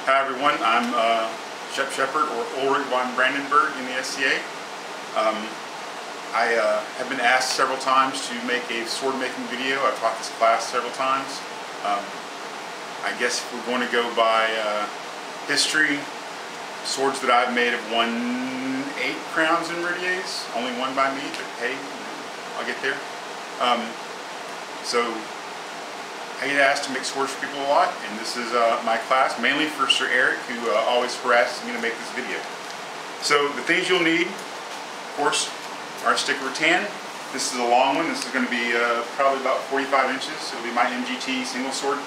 Hi everyone, I'm Shep Shepherd, or Ulrich von Brandenburg in the SCA. I have been asked several times to make a sword making video. I've taught this class several times. I guess if we're going to go by history, swords that I've made have won 8 crowns and meridiers. Only one by me, but hey, I'll get there. So I get asked to make swords for people a lot, and this is my class, mainly for Sir Eric, who always harasses me to make this video. So the things you'll need, of course, are a stick of rattan. This is a long one. This is going to be probably about 45 inches. It'll be my MGT single sword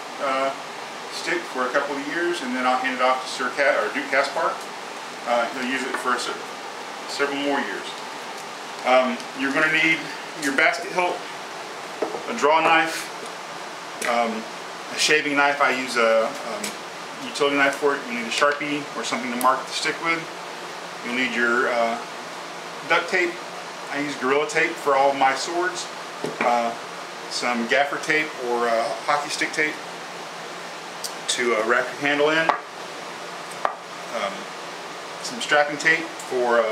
stick for a couple of years, and then I'll hand it off to Sir Duke Caspar. He'll use it for several more years. You're going to need your basket hilt, a draw knife, a shaving knife. I use a utility knife for it. You need a Sharpie or something to mark the stick with. You'll need your duct tape. I use Gorilla Tape for all of my swords. Some gaffer tape or hockey stick tape to wrap your handle in. Some strapping tape for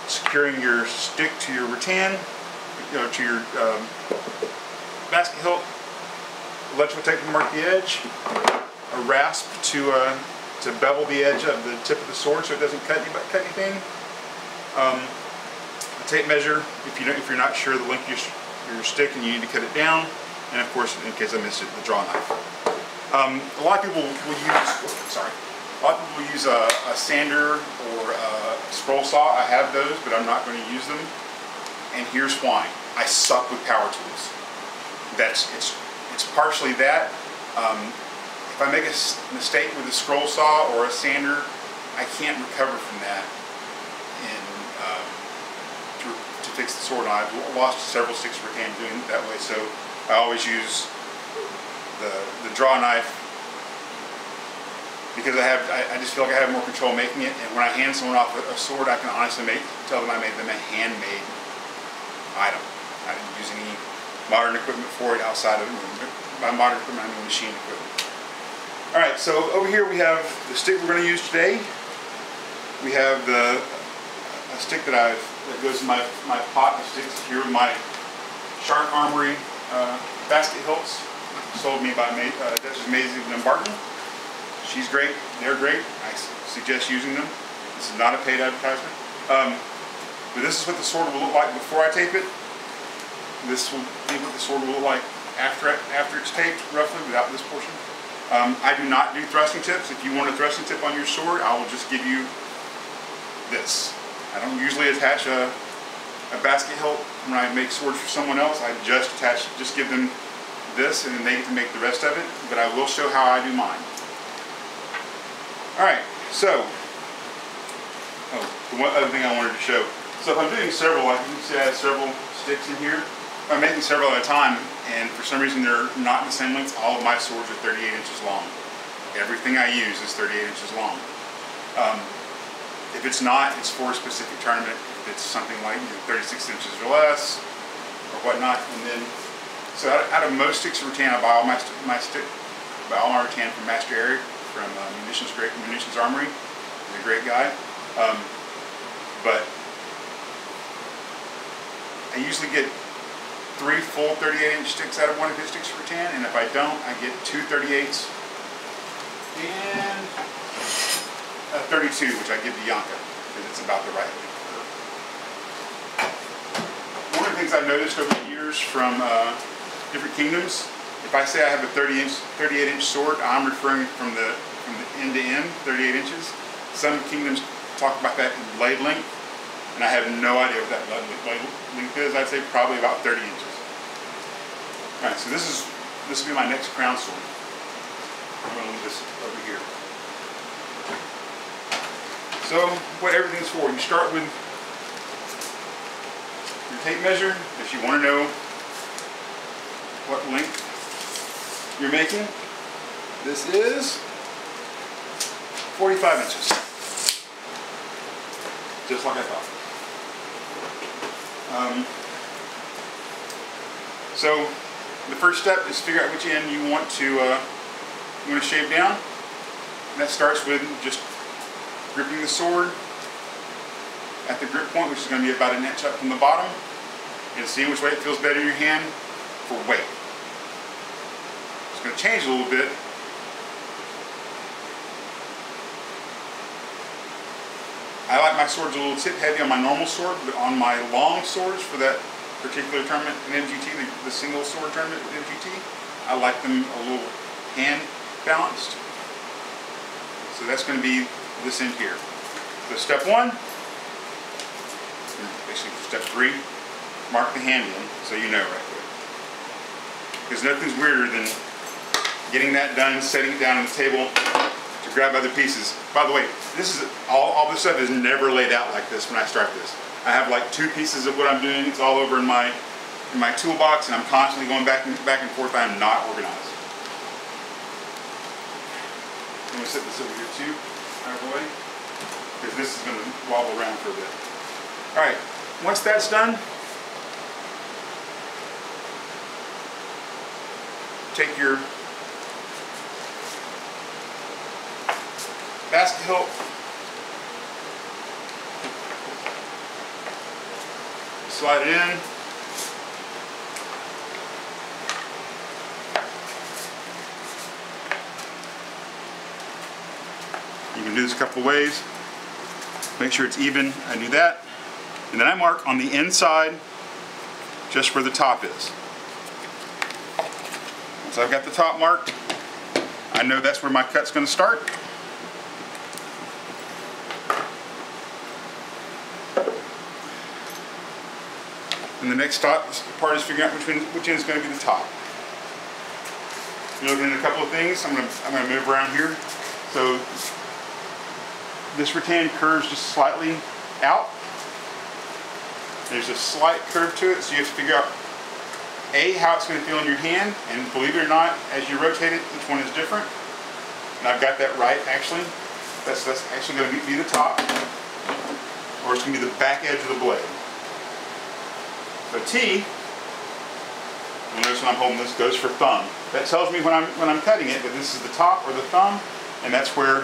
securing your stick to your rattan, to your basket hilt, electrical tape to mark the edge, a rasp to bevel the edge of the tip of the sword so it doesn't cut anything, a tape measure if you're not sure the length of your stick and you need to cut it down, and of course, in case I missed it, the draw knife. A lot of people will use a sander or a scroll saw. I have those, but I'm not going to use them, and here's why. I suck with power tools. It's partially that. If I make a mistake with a scroll saw or a sander, I can't recover from that to fix the sword. I've lost several sticks of rattan doing it that way, so I always use the draw knife because I just feel like I have more control making it, and when I hand someone off a sword, I can honestly tell them I made them a handmade item. I didn't use any modern equipment for it outside of it. By modern equipment, I mean machine equipment. Alright, so over here we have the stick we're going to use today. We have a stick that goes in my pot of sticks here with my sharp Armory basket hilts, sold me by Duchess Maisie of Dumbarton. She's great. They're great. I suggest using them. This is not a paid advertisement. But this is what the sword will look like before I tape it. This will be what the sword will look like after it's taped, roughly, without this portion. I do not do thrusting tips. If you want a thrusting tip on your sword, I will just give you this. I don't usually attach a basket hilt when I make swords for someone else. I just give them this, and then they get to make the rest of it. But I will show how I do mine. Alright, so, the one other thing I wanted to show. So if I'm doing several, like you can see I have several sticks in here. I'm making several at a time, and for some reason they're not the same length. All of my swords are 38 inches long. Everything I use is 38 inches long. If it's not, it's for a specific tournament. If it's something like 36 inches or less, or whatnot. And then, so out of most sticks of rattan, I buy all my rattan from Master Eric from Munitions Armory. He's a great guy. But I usually get 3 full 38-inch sticks out of one of his sticks of rattan, and if I don't, I get 2 38s and a 32, which I give to Yanka, because it's about the right length. One of the things I've noticed over the years from different kingdoms, if I say I have a 38-inch sword, I'm referring from the end to end, 38 inches. Some kingdoms talk about that in blade length, and I have no idea what that blade length is. I'd say probably about 30 inches. Alright, so this will be my next crown sword. I'm going to leave this over here. So, what everything's for. You start with your tape measure, if you want to know what length you're making. This is 45 inches. Just like I thought. So the first step is figure out which end you want to you want to shave down. And that starts with just gripping the sword at the grip point, which is going to be about an inch up from the bottom, and see which way it feels better in your hand for weight. It's going to change a little bit. I like my swords a little tip heavy on my normal sword, but on my long swords for that particular tournament in MGT, the single sword tournament in MGT, I like them a little hand balanced. So that's going to be this end here. So step 1, basically step 3, mark the hand in so you know right quick. Because nothing's weirder than getting that done, setting it down on the table to grab other pieces. By the way, this is all this stuff is never laid out like this when I start this. I have like 2 pieces of what I'm doing. It's all over in my toolbox, and I'm constantly going back and forth. I am not organized. I'm going to set this over here too, out of the way, because this is going to wobble around for a bit. All right, once that's done, take your basket hilt, slide it in, you can do this a couple of ways. Make sure it's even. I do that. And then I mark on the inside just where the top is. Once I've got the top marked, I know that's where my cut's going to start. And the next part is figuring out which end is going to be the top. You're looking at a couple of things. I'm going to move around here. So this rattan curves just slightly out. There's a slight curve to it, so you have to figure out how it's going to feel in your hand, and believe it or not, as you rotate it, each one is different. And I've got that right, actually. That's actually going to be the top, or it's going to be the back edge of the blade. So T, you'll notice when I'm holding this, goes for thumb. That tells me when I'm cutting it that this is the top or the thumb, and that's where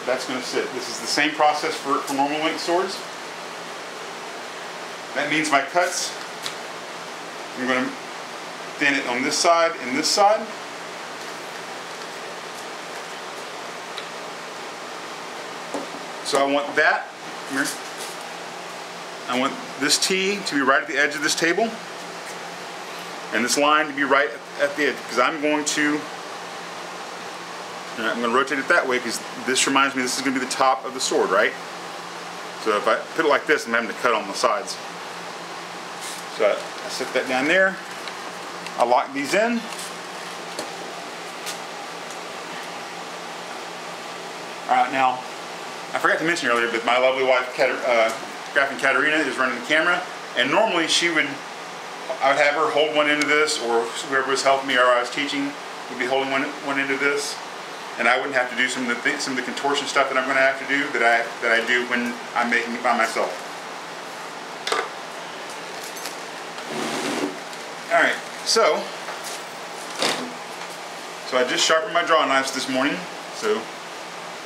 that's going to sit. This is the same process for normal length swords. That means my cuts, I'm going to thin it on this side and this side. So I want that, come here. I want this T to be right at the edge of this table, and this line to be right at the edge, because I'm going to rotate it that way, because this reminds me this is going to be the top of the sword, right? So if I put it like this, I'm having to cut on the sides. So I set that down there. I lock these in. Alright, now, I forgot to mention earlier, but my lovely wife, Graf and Katerina, is running the camera, and normally I would have her hold one end of this, or whoever was helping me or I was teaching would be holding one end of this, and I wouldn't have to do some of the contortion stuff that I'm going to have to do that I do when I'm making it by myself. Alright, so I just sharpened my draw knives this morning, so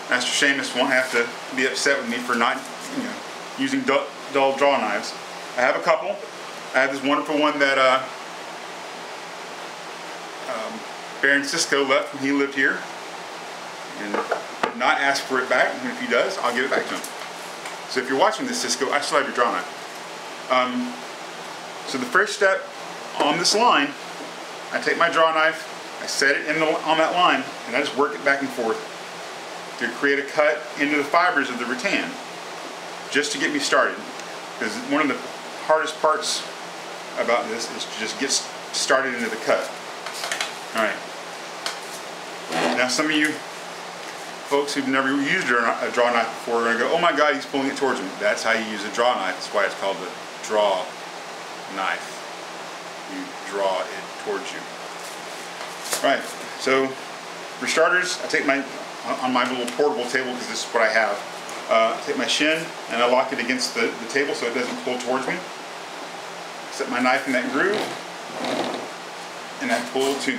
Master Seamus won't have to be upset with me for not, using dull draw knives. I have a couple. I have this wonderful one that Baron Cisco left when he lived here, and did not ask for it back, and if he does, I'll give it back to him. So if you're watching this, Cisco, I still have your draw knife. So the first step on this line, I take my draw knife, I set it on that line, and I just work it back and forth to create a cut into the fibers of the rattan, just to get me started. Because one of the hardest parts about this is to just get started into the cut. Alright. Now some of you folks who've never used a draw knife before are going to go, oh my god, he's pulling it towards me. That's how you use a draw knife. That's why it's called the draw knife. You draw it towards you. Right, so for starters, I take on my little portable table, because this is what I have, I take my shin and I lock it against the table so it doesn't pull towards me. Set my knife in that groove, and that pull too.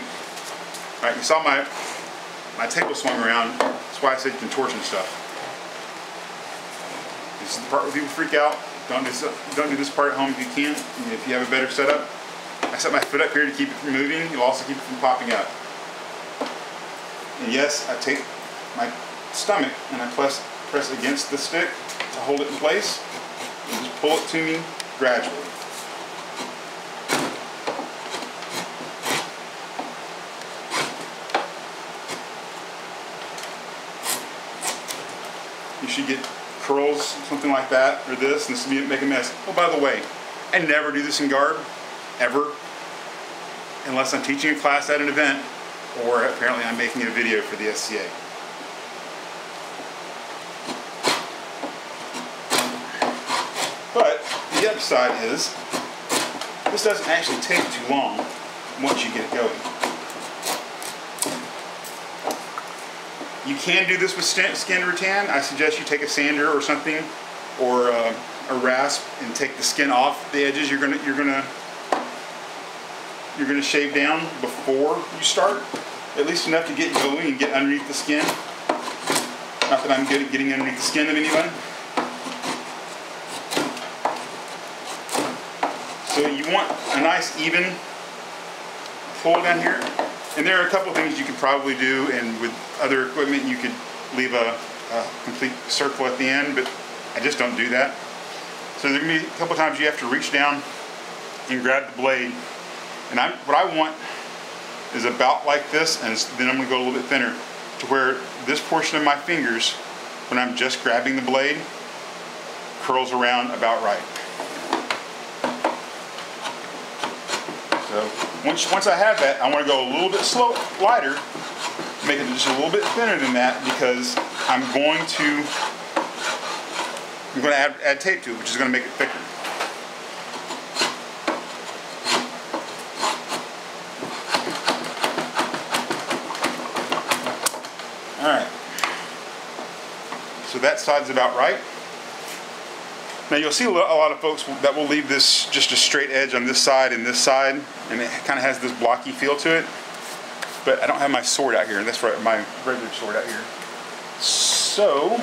Alright, you saw my my table swung around. That's why I said contortion stuff. This is the part where people freak out. Don't do this part at home if you can. If you have a better setup. I set my foot up here to keep it from moving. You'll also keep it from popping up. And yes, I take my stomach and I press against the stick to hold it in place. And just pull it to me gradually. You should get curls, something like that, or this, and this will make a mess. Oh, by the way, I never do this in garb, ever, unless I'm teaching a class at an event, or apparently I'm making a video for the SCA. But the upside is, this doesn't actually take too long once you get it going. You can do this with skin rattan. I suggest you take a sander or something, or a rasp, and take the skin off the edges. You're gonna shave down before you start, at least enough to get going and get underneath the skin. Not that I'm good at getting underneath the skin of anyone. So you want a nice even pull down here. And there are a couple of things you could probably do, and with other equipment you could leave a complete circle at the end, but I just don't do that. So there's going to be a couple of times you have to reach down and grab the blade. And what I want is about like this, and then I'm going to go a little bit thinner, to where this portion of my fingers, when I'm just grabbing the blade, curls around about right. So once I have that, I want to go a little bit lighter, make it just a little bit thinner than that, because I'm going to add tape to it, which is going to make it thicker. Alright, so that side's about right. Now you'll see a lot of folks that will leave this just a straight edge on this side and this side, and it kind of has this blocky feel to it. But I don't have my sword out here, and that's right, my regular sword out here. So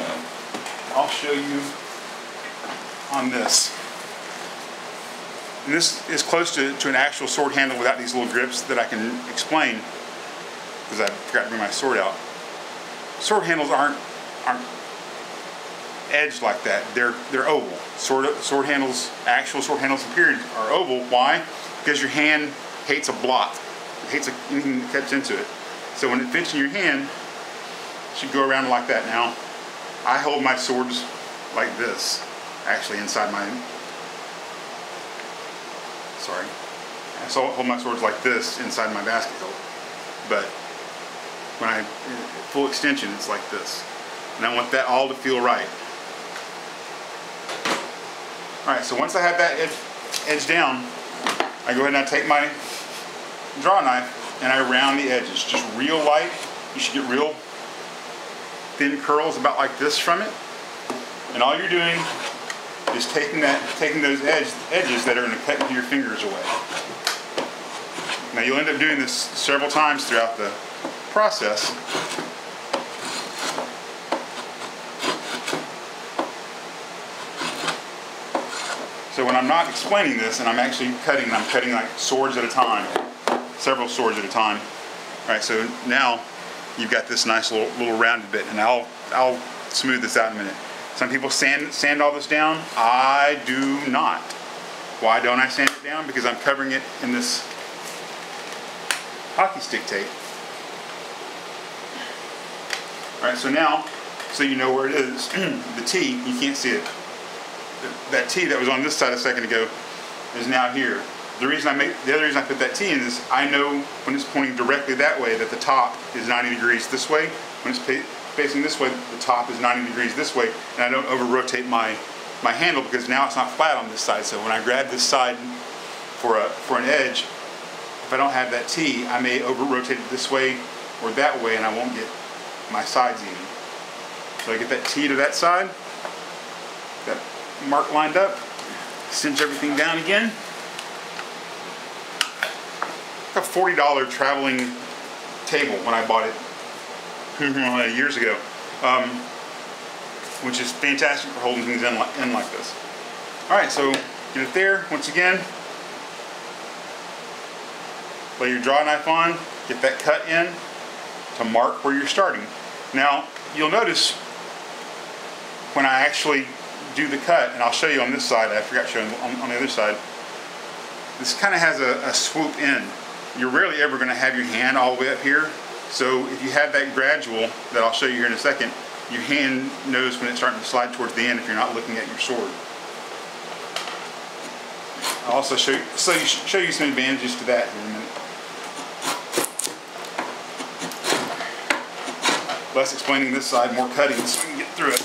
I'll show you on this. And this is close to an actual sword handle without these little grips that I can explain, because I forgot to bring my sword out. Sword handles aren't edged like that. They're oval. Sword handles, actual sword handles period, are oval. Why? Because your hand hates a blot. It hates anything that cuts into it. So when it fits in your hand, it should go around like that. Now, I hold my swords like this, actually inside my, sorry. I hold my swords like this inside my basket hilt. But when I, full extension, it's like this. And I want that all to feel right. Alright, so once I have that edge down, I go ahead and I take my draw knife and I round the edges, just real light. You should get real thin curls about like this from it. And all you're doing is taking those edges that are going to cut into your fingers away. Now you'll end up doing this several times throughout the process. So when I'm not explaining this and I'm actually cutting, and I'm cutting like swords at a time, several swords at a time. All right, so now you've got this nice little rounded bit, and I'll smooth this out in a minute. Some people sand all this down. I do not. Why don't I sand it down? Because I'm covering it in this hockey stick tape. All right, so now, so you know where it is, the T, you can't see it. That T that was on this side a second ago is now here. The other reason I put that T in is I know when it's pointing directly that way that the top is 90 degrees this way. When it's facing this way, the top is 90 degrees this way, and I don't over-rotate my handle, because now it's not flat on this side. So when I grab this side for an edge, if I don't have that T, I may over-rotate it this way or that way, and I won't get my sides even. So I get that T to that side, that mark lined up, cinch everything down again. A $40 traveling table when I bought it years ago, which is fantastic for holding things in like this. All right, so get it there. Once again, lay your draw knife on, get that cut in to mark where you're starting. Now, you'll notice when I actually do the cut, and I'll show you on this side, I forgot to show you on the other side, this kind of has a swoop in. You're rarely ever going to have your hand all the way up here, so if you have that gradual that I'll show you here in a second, your hand knows when it's starting to slide towards the end if you're not looking at your sword. I'll also show you some advantages to that here in a minute. Less explaining this side, more cutting, so we can get through it.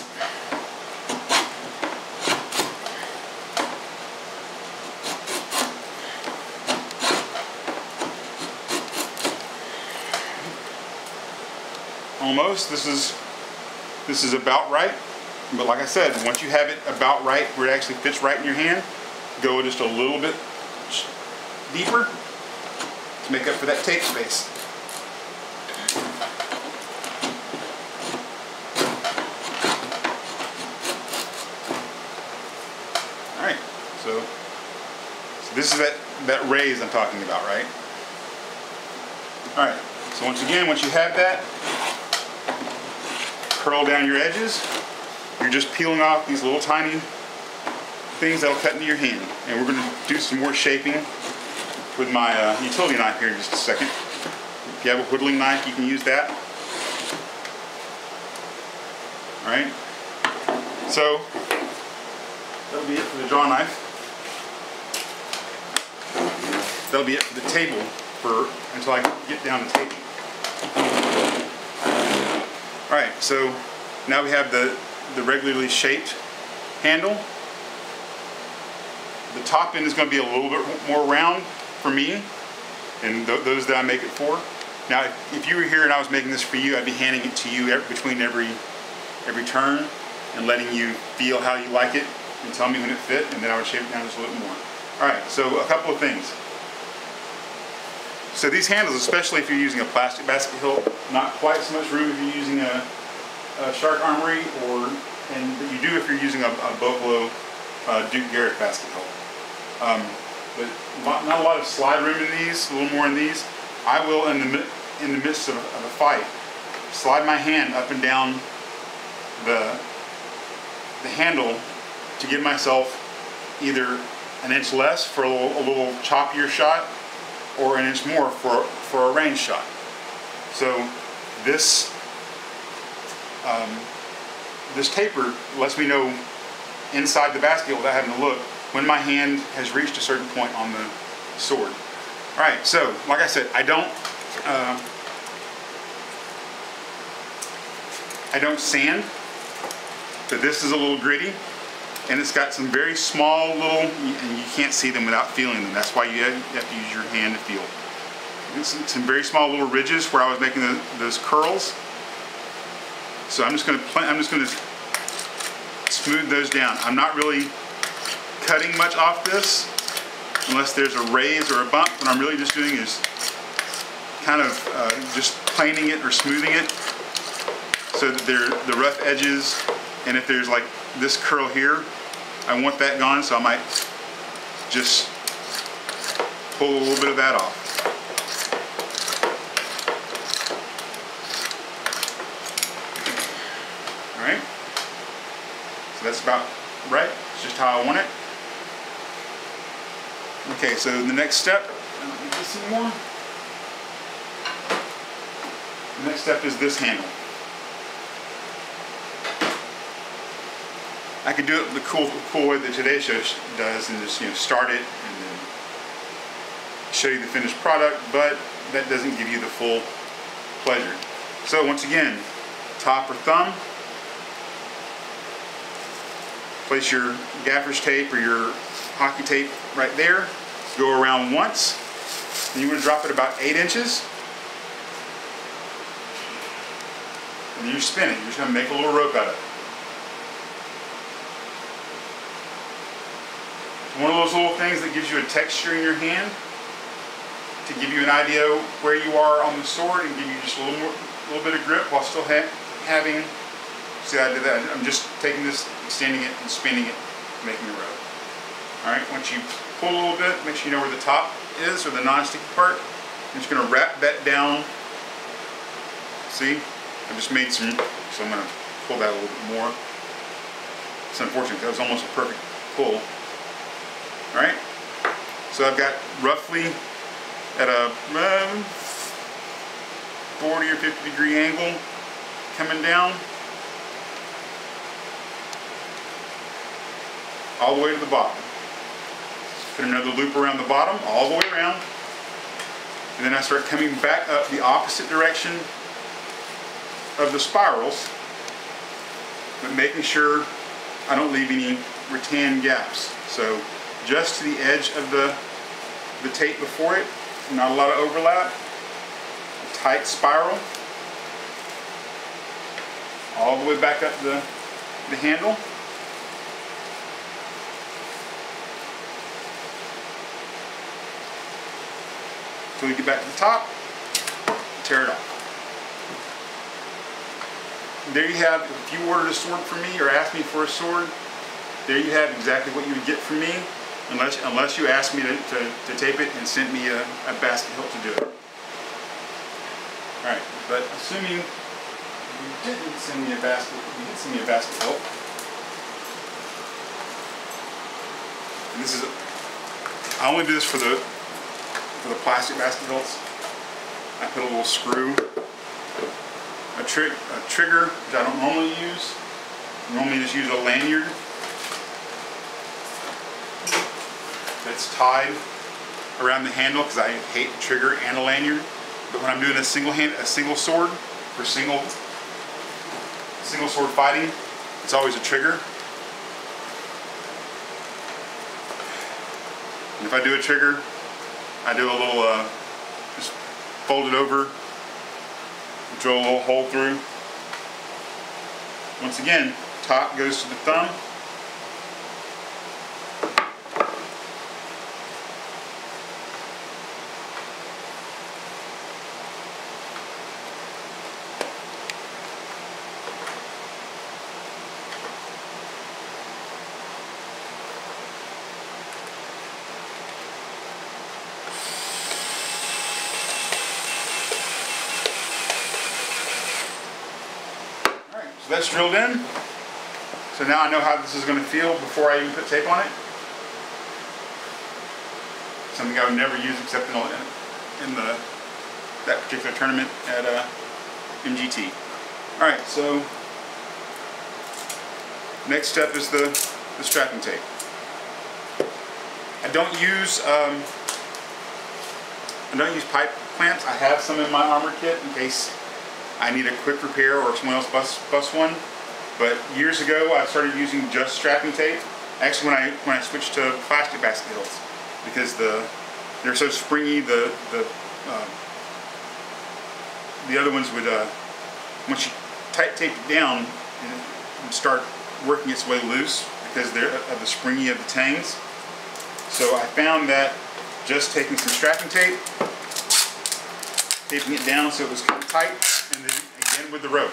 Almost. This is about right, but like I said, once you have it about right where it actually fits right in your hand, go just a little bit deeper to make up for that tape space. All right, so this is that raise I'm talking about, right? All right, so once again, once you have that, curl down your edges. You're just peeling off these little tiny things that'll cut into your hand. And we're going to do some more shaping with my utility knife here in just a second. If you have a whittling knife, you can use that. Alright, so that'll be it for the draw knife. That'll be it for the table until I get down to taping. Alright, so now we have the regularly shaped handle. The top end is going to be a little bit more round for me and those that I make it for. Now, if you were here and I was making this for you, I'd be handing it to you between every turn and letting you feel how you like it and tell me when it fit, and then I would shape it down just a little more. Alright, so a couple of things. So these handles, especially if you're using a plastic basket hilt, not quite so much room if you're using a Shark Armory, but you do if you're using a Buffalo Duke Garrett basket hilt. But not a lot of slide room in these, a little more in these. I will, in the midst of a fight, slide my hand up and down the handle to give myself either an inch less for a little choppier shot, or an inch more for a range shot. So this taper lets me know inside the basket without having to look when my hand has reached a certain point on the sword. Alright, so like I said, I don't sand, but this is a little gritty, and it's got some very small little, and you can't see them without feeling them. That's why you have to use your hand to feel. Some very small little ridges where I was making those curls. So I'm just going to smooth those down. I'm not really cutting much off this unless there's a raise or a bump. What I'm really just doing is kind of just planing it or smoothing it so that the rough edges, and if there's like this curl here, I want that gone, so I might just pull a little bit of that off. Alright, so that's about right. It's just how I want it. Okay, so the next step, I don't need this anymore. The next step is this handle. I could do it the cool way that today's show does, and just start it and then show you the finished product, but that doesn't give you the full pleasure. So once again, top or thumb, place your gaffer's tape or your hockey tape right there, go around once, and you want to drop it about 8 inches, and then you spin it. You're just going to make a little rope out of it. One of those little things that gives you a texture in your hand to give you an idea where you are on the sword and give you just a little bit of grip while still having, see how I did that? I'm just taking this, extending it, and spinning it, making a row. Alright, once you pull a little bit, make sure you know where the top is, or the non-sticky part. I'm just going to wrap that down. See? I just made some, so I'm going to pull that a little bit more. It's unfortunate, that was almost a perfect pull. Alright, so I've got roughly at a 40 or 50 degree angle coming down all the way to the bottom. Put another loop around the bottom, all the way around, and then I start coming back up the opposite direction of the spirals, but making sure I don't leave any rattan gaps. So just to the edge of the tape before it, not a lot of overlap, a tight spiral, all the way back up the handle. Until we get back to the top, tear it off. There you have, if you ordered a sword from me or asked me for a sword, there you have exactly what you would get from me, unless you asked me to tape it and sent me a basket hilt to do it. Alright, but assuming you didn't send me a basket, you did send me a basket hilt. And this is, I only do this for the plastic basket hilts. I put a little screw, a trigger, which I don't normally use. I normally just use a lanyard that's tied around the handle because I hate the trigger and a lanyard. But when I'm doing a single sword for single sword fighting, it's always a trigger. And if I do a trigger, I do a little, just fold it over, drill a little hole through. Once again, top goes to the thumb. So that's drilled in. So now I know how this is going to feel before I even put tape on it. Something I would never use except in that particular tournament at MGT. Alright, so next step is the strapping tape. I don't use pipe clamps. I have some in my armor kit in case I need a quick repair or someone else bust one. But years ago I started using just strapping tape. Actually when I switched to plastic basket hilts, because they're so springy, the other ones would once you tight tape it down, it would start working its way loose because they're of the springy of the tangs. So I found that just taking some strapping tape, taping it down so it was kind of tight, and then again with the rope.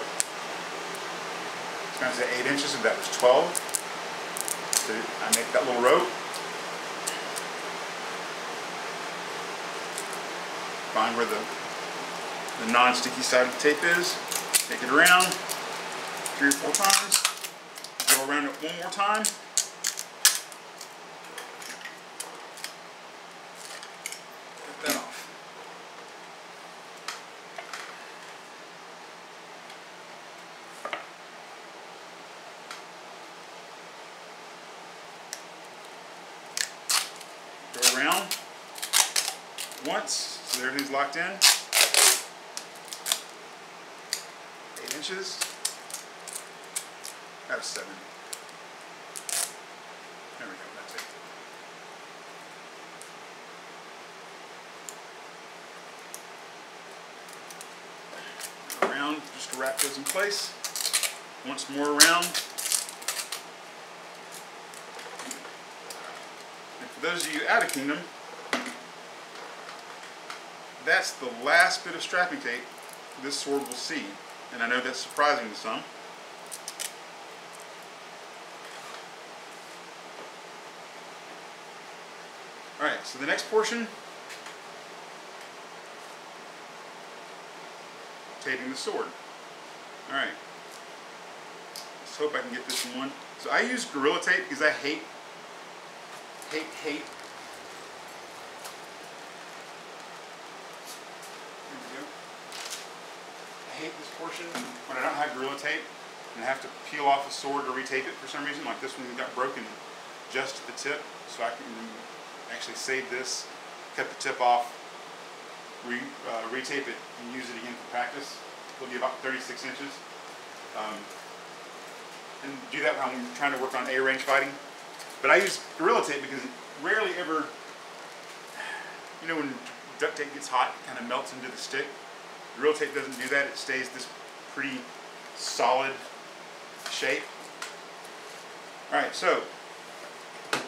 It's going to say 8 inches, if that was 12. So I make that little rope. Find where the non-sticky side of the tape is. Take it around 3 or 4 times. Go around it one more time. Get that off. Go around once, so everything's locked in. 8 inches. That was 7. There we go, that's it. Go around just to wrap those in place. Once more around. And for those of you out of Kingdom, that's the last bit of strapping tape this sword will see. And I know that's surprising to some. Alright, so the next portion, taping the sword. Alright, let's hope I can get this in one. So I use Gorilla Tape because I hate. There we go. I hate this portion when I don't have Gorilla Tape and I have to peel off a sword to retape it for some reason. Like this one got broken just at the tip, so I can actually save this, cut the tip off, retape it, and use it again for practice. It'll be about 36 inches. And do that when I'm trying to work on A-range fighting. But I use Gorilla Tape because it rarely ever, you know, when duct tape gets hot, it kind of melts into the stick. Gorilla Tape doesn't do that. It stays this pretty solid shape. Alright, so I'm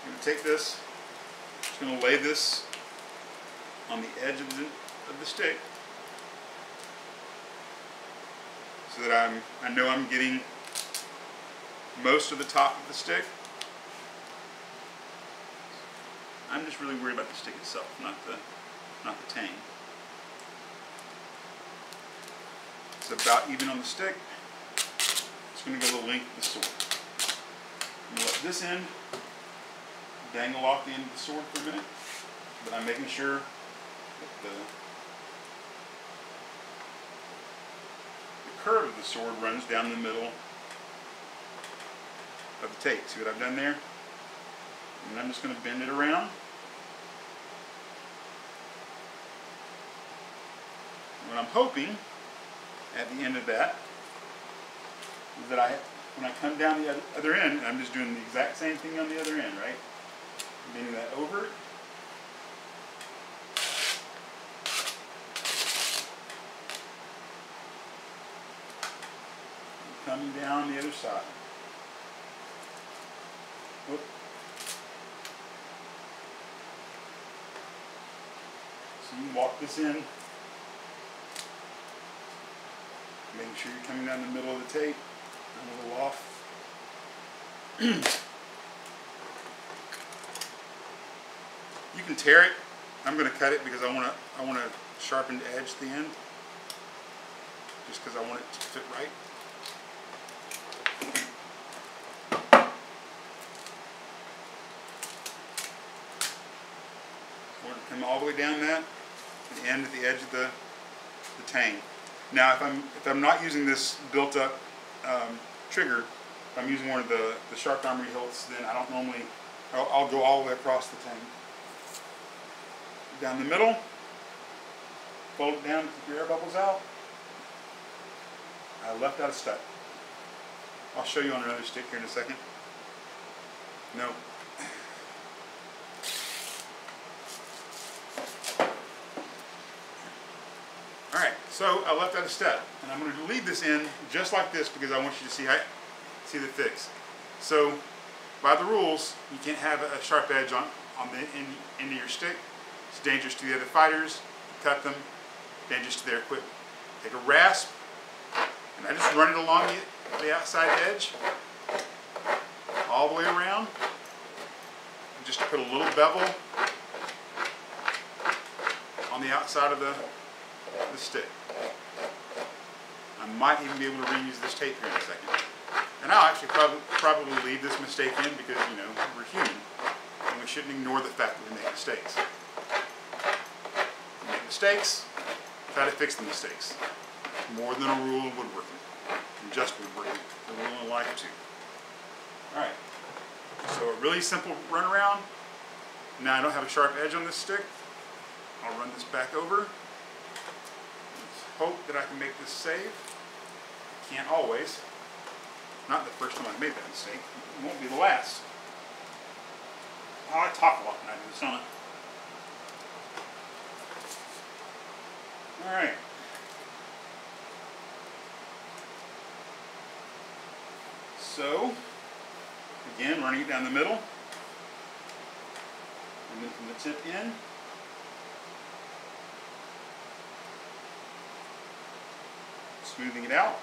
going to take this, just going to lay this on the edge of the stick so that I know I'm getting most of the top of the stick. I'm just really worried about the stick itself, not the tang. It's about even on the stick. It's going to go the length of the sword. I'm going to let this end dangle off the end of the sword for a minute, but I'm making sure that the curve of the sword runs down the middle of the tape. See what I've done there? And I'm just going to bend it around. What I'm hoping at the end of that is that when I come down the other end, I'm just doing the exact same thing on the other end, right? Bending that over. And coming down the other side. Whoop. So you walk this in, making sure you're coming down the middle of the tape, a little off. You can tear it. I'm going to cut it because I want a sharpened edge at the end, just because I want it to fit right. I want it to come all the way down that, and end at the edge of the tang. Now, if I'm not using this built-up trigger, if I'm using one of the sharp Armory hilts, then I don't normally. I'll go all the way across the tang. Down the middle, fold it down, keep your air bubbles out. I left out a step. I'll show you on another stick here in a second. No. Alright, so I left out a step. And I'm going to leave this in just like this because I want you to see the fix. So, by the rules, you can't have a sharp edge on the end of your stick. It's dangerous to the other fighters. Cut them. Dangerous to their equipment. Take a rasp, and I just run it along the outside edge, all the way around, and just put a little bevel on the outside of the stick. I might even be able to reuse this tape here in a second. And I'll actually probably leave this mistake in because, you know, we're human, and we shouldn't ignore the fact that we make mistakes. We make mistakes, try to fix the mistakes. More than a rule in woodworking, and just woodworking, a rule in life too. Alright, so a really simple run around. Now I don't have a sharp edge on this stick. I'll run this back over. Let's hope that I can make this save. Can't always. Not the first time I've made that mistake. It won't be the last. Oh, I talk a lot when I do this, don't I? Alright. So, again, running it down the middle, and then from the tip in, smoothing it out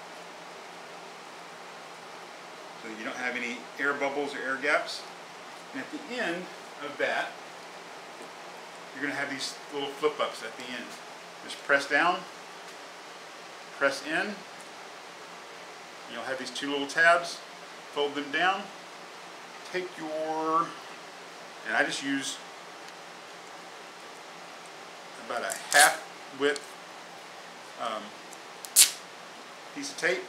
so you don't have any air bubbles or air gaps. And at the end of that, you're going to have these little flip-ups at the end. Just press down, press in, and you'll have these two little tabs. Fold them down. Take your, and I just use about a half width piece of tape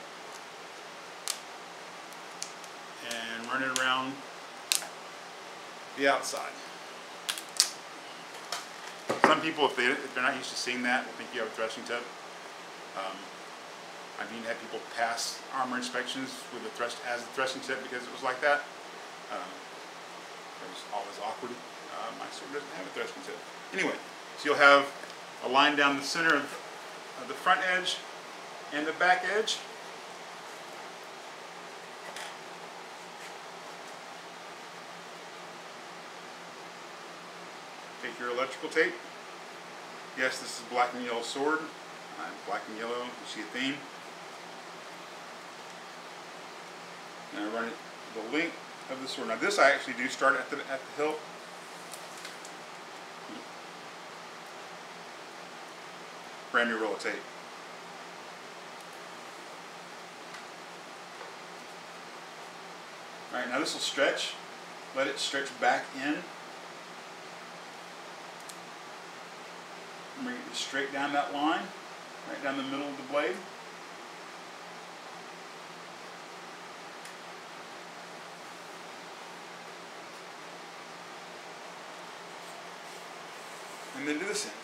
and run it around the outside. Some people, if they're not used to seeing that, will think you have a thrusting tip. I've even had people pass armor inspections with a thrusting tip because it was like that. It was always awkward. My sword doesn't have a thrusting tip. Anyway, so you'll have a line down the center of the front edge and the back edge. Take your electrical tape. Yes, this is black and yellow sword. Black and yellow, you see a theme. And I run it the length of the sword. Now this I actually do start at the hilt. Brand new roll of tape. Alright, now this will stretch. Let it stretch back in. Bring it straight down that line, right down the middle of the blade. And then do this end.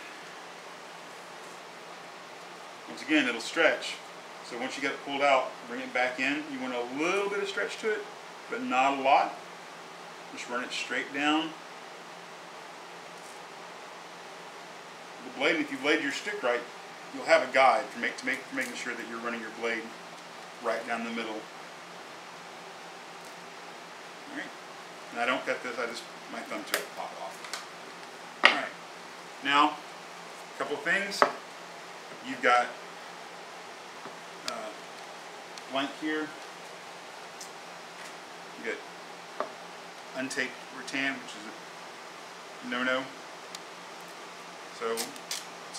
Once again, it'll stretch. So once you get it pulled out, bring it back in. You want a little bit of stretch to it, but not a lot. Just run it straight down the blade. And if you blade your stick right, you'll have a guide for making sure that you're running your blade right down the middle. All right. And I don't cut this. I just my thumb to it, pop it off. All right. Now, a couple of things. You've got blank here. You get untaped rattan, which is a no-no. So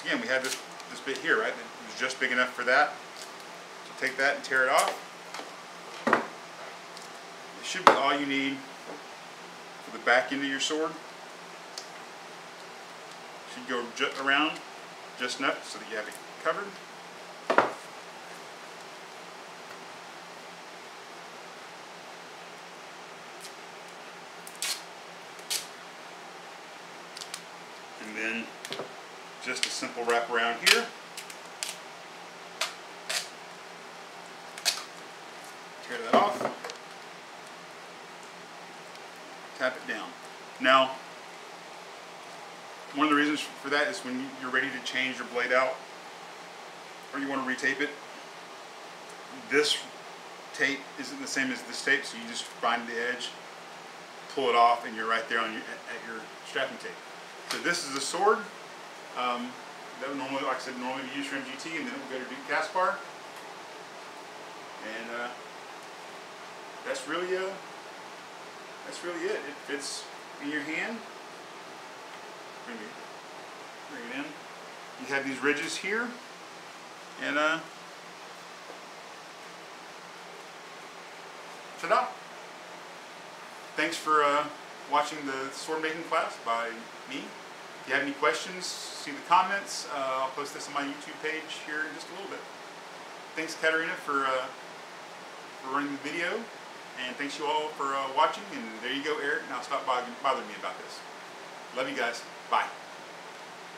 again, we had this bit here, right? It was just big enough for that. So take that and tear it off. It should be all you need for the back end of your sword. Should go around just enough so that you have it covered. And then just a simple wrap around here. Tear that off. Tap it down. Now, one of the reasons for that is when you're ready to change your blade out or you want to retape it, this tape isn't the same as this tape, so you just find the edge, pull it off, and you're right there on at your strapping tape. So this is a sword that would normally, like I said, normally be used for MGT, and then it will go to Duke Caspar. And that's really it. It fits in your hand. Bring it in. You have these ridges here, and ta-da! Thanks for watching the sword making class by me. If you have any questions, see the comments. I'll post this on my YouTube page here in just a little bit. Thanks, Katarina, for running the video, and thanks you all for watching. And there you go, Eric. Now stop bothering me about this. Love you guys. Bye.